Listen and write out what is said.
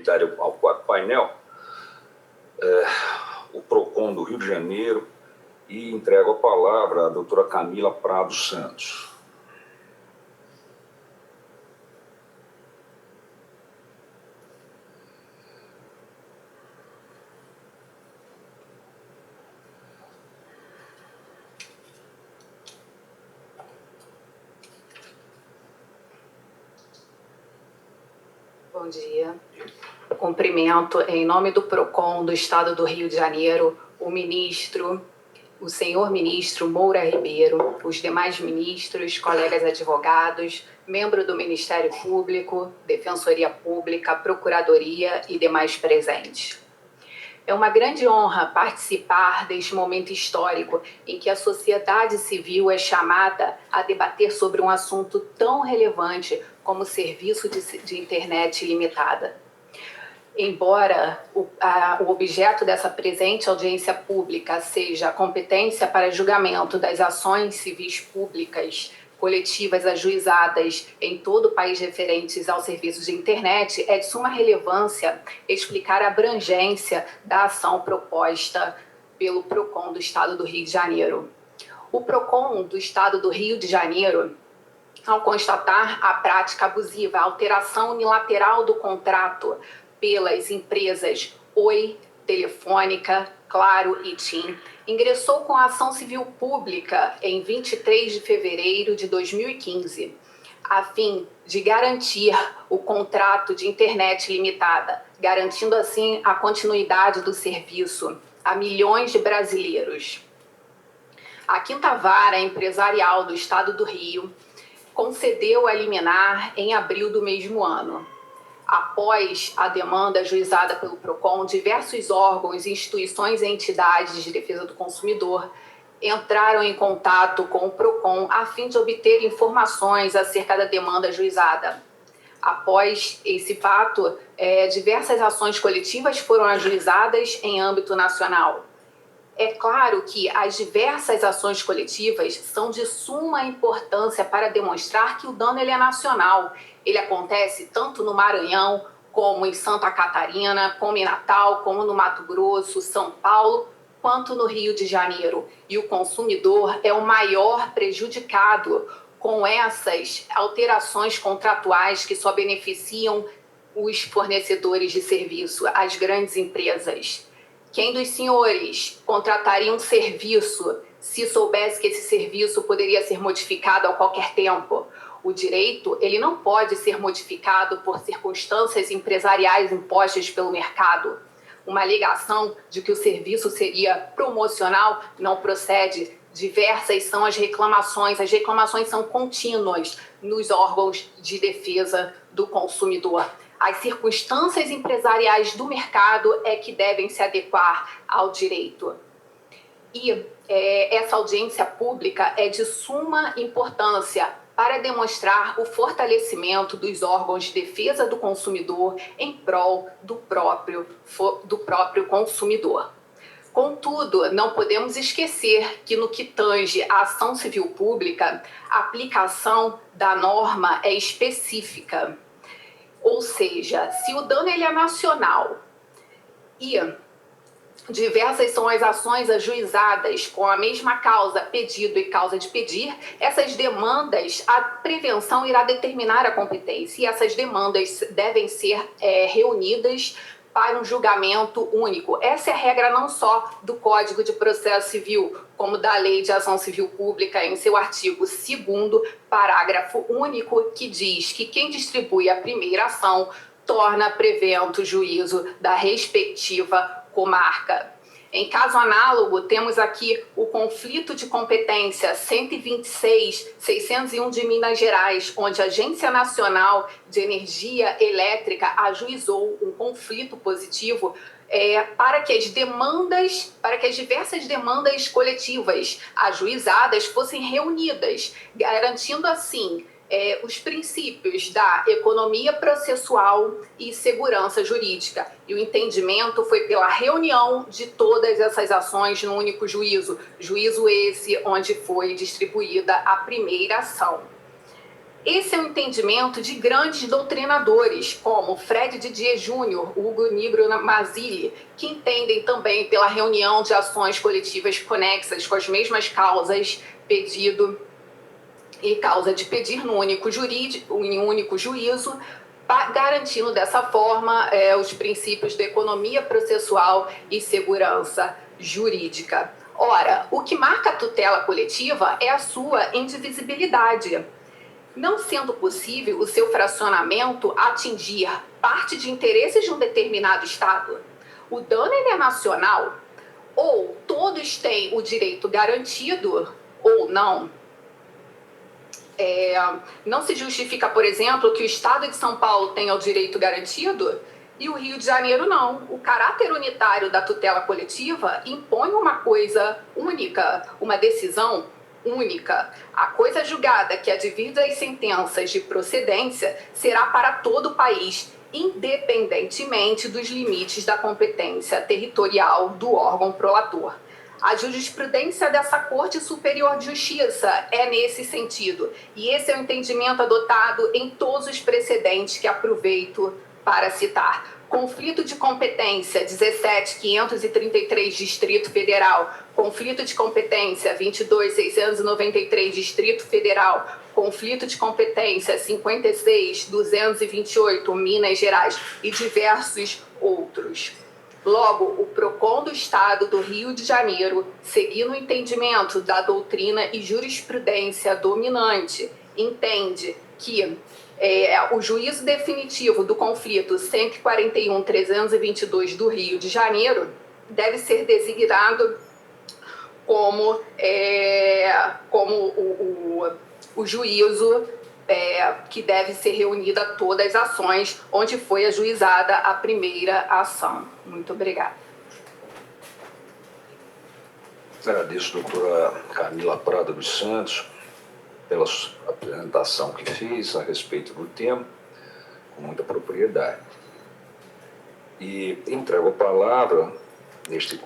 secretário ao painel, o PROCON do Rio de Janeiro, e entrego a palavra à doutora Camila Prado Santos. Bom dia. Cumprimento, em nome do PROCON do Estado do Rio de Janeiro, o senhor ministro Moura Ribeiro, os demais ministros, colegas advogados, membro do Ministério Público, Defensoria Pública, Procuradoria e demais presentes. É uma grande honra participar deste momento histórico em que a sociedade civil é chamada a debater sobre um assunto tão relevante como o serviço de internet limitada. Embora o objeto dessa presente audiência pública seja a competência para julgamento das ações civis públicas coletivas ajuizadas em todo o país referentes ao serviço de internet, é de suma relevância explicar a abrangência da ação proposta pelo PROCON do Estado do Rio de Janeiro. O PROCON do Estado do Rio de Janeiro, ao constatar a prática abusiva, a alteração unilateral do contrato pelas empresas Oi, Telefônica, Claro e TIM, ingressou com a ação civil pública em 23 de fevereiro de 2015, a fim de garantir o contrato de internet limitada, garantindo assim a continuidade do serviço a milhões de brasileiros. A Quinta Vara Empresarial do Estado do Rio concedeu a liminar em abril do mesmo ano. Após a demanda ajuizada pelo PROCON, diversos órgãos, instituições e entidades de defesa do consumidor entraram em contato com o PROCON a fim de obter informações acerca da demanda ajuizada. Após esse fato, diversas ações coletivas foram ajuizadas em âmbito nacional. É claro que as diversas ações coletivas são de suma importância para demonstrar que o dano é nacional. Ele acontece tanto no Maranhão, como em Santa Catarina, como em Natal, como no Mato Grosso, São Paulo, quanto no Rio de Janeiro. E o consumidor é o maior prejudicado com essas alterações contratuais que só beneficiam os fornecedores de serviço, as grandes empresas. Quem dos senhores contrataria um serviço se soubesse que esse serviço poderia ser modificado a qualquer tempo? O direito, ele não pode ser modificado por circunstâncias empresariais impostas pelo mercado. Uma alegação de que o serviço seria promocional não procede. Diversas são as reclamações são contínuas nos órgãos de defesa do consumidor. As circunstâncias empresariais do mercado é que devem se adequar ao direito. E essa audiência pública é de suma importância para demonstrar o fortalecimento dos órgãos de defesa do consumidor em prol do próprio consumidor. Contudo, não podemos esquecer que no que tange à ação civil pública, a aplicação da norma é específica. Ou seja, se o dano é nacional e diversas são as ações ajuizadas com a mesma causa, pedido e causa de pedir, essas demandas, a prevenção irá determinar a competência e essas demandas devem ser reunidas para um julgamento único. Essa é a regra não só do Código de Processo Civil, como da Lei de Ação Civil Pública, em seu artigo 2º, parágrafo único, que diz que quem distribui a primeira ação torna prevento o juízo da respectiva comarca. Em caso análogo, temos aqui o conflito de competência 126.601 de Minas Gerais, onde a Agência Nacional de Energia Elétrica ajuizou um conflito positivo para que as diversas demandas coletivas ajuizadas fossem reunidas, garantindo assim os princípios da economia processual e segurança jurídica. E o entendimento foi pela reunião de todas essas ações num único juízo. Juízo esse onde foi distribuída a primeira ação. Esse é o entendimento de grandes doutrinadores, como Fred Didier Jr., Hugo Nigro Mazzilli, que entendem também pela reunião de ações coletivas conexas com as mesmas causas, pedido e causa de pedir no único juízo, garantindo dessa forma os princípios da economia processual e segurança jurídica. Ora, o que marca a tutela coletiva é a sua indivisibilidade, não sendo possível o seu fracionamento atingir parte de interesses de um determinado Estado. O dano ele é nacional, ou todos têm o direito garantido, ou não. Não se justifica, por exemplo, que o Estado de São Paulo tenha o direito garantido e o Rio de Janeiro não. O caráter unitário da tutela coletiva impõe uma coisa única, uma decisão única. A coisa julgada que advir das sentenças de procedência será para todo o país, independentemente dos limites da competência territorial do órgão prolator. A jurisprudência dessa Corte Superior de Justiça é nesse sentido, e esse é o entendimento adotado em todos os precedentes que aproveito para citar. Conflito de competência 17.533 Distrito Federal, conflito de competência 22.693 Distrito Federal, conflito de competência 56.228 Minas Gerais e diversos outros. Logo, o PROCON do Estado do Rio de Janeiro, seguindo o entendimento da doutrina e jurisprudência dominante, entende que o juízo definitivo do conflito 141.322 do Rio de Janeiro deve ser designado como o juízo que deve ser reunida todas as ações onde foi ajuizada a primeira ação. Muito obrigada. Agradeço, doutora Camila Prado dos Santos, pela apresentação que fez a respeito do tema, com muita propriedade. E entrego a palavra, neste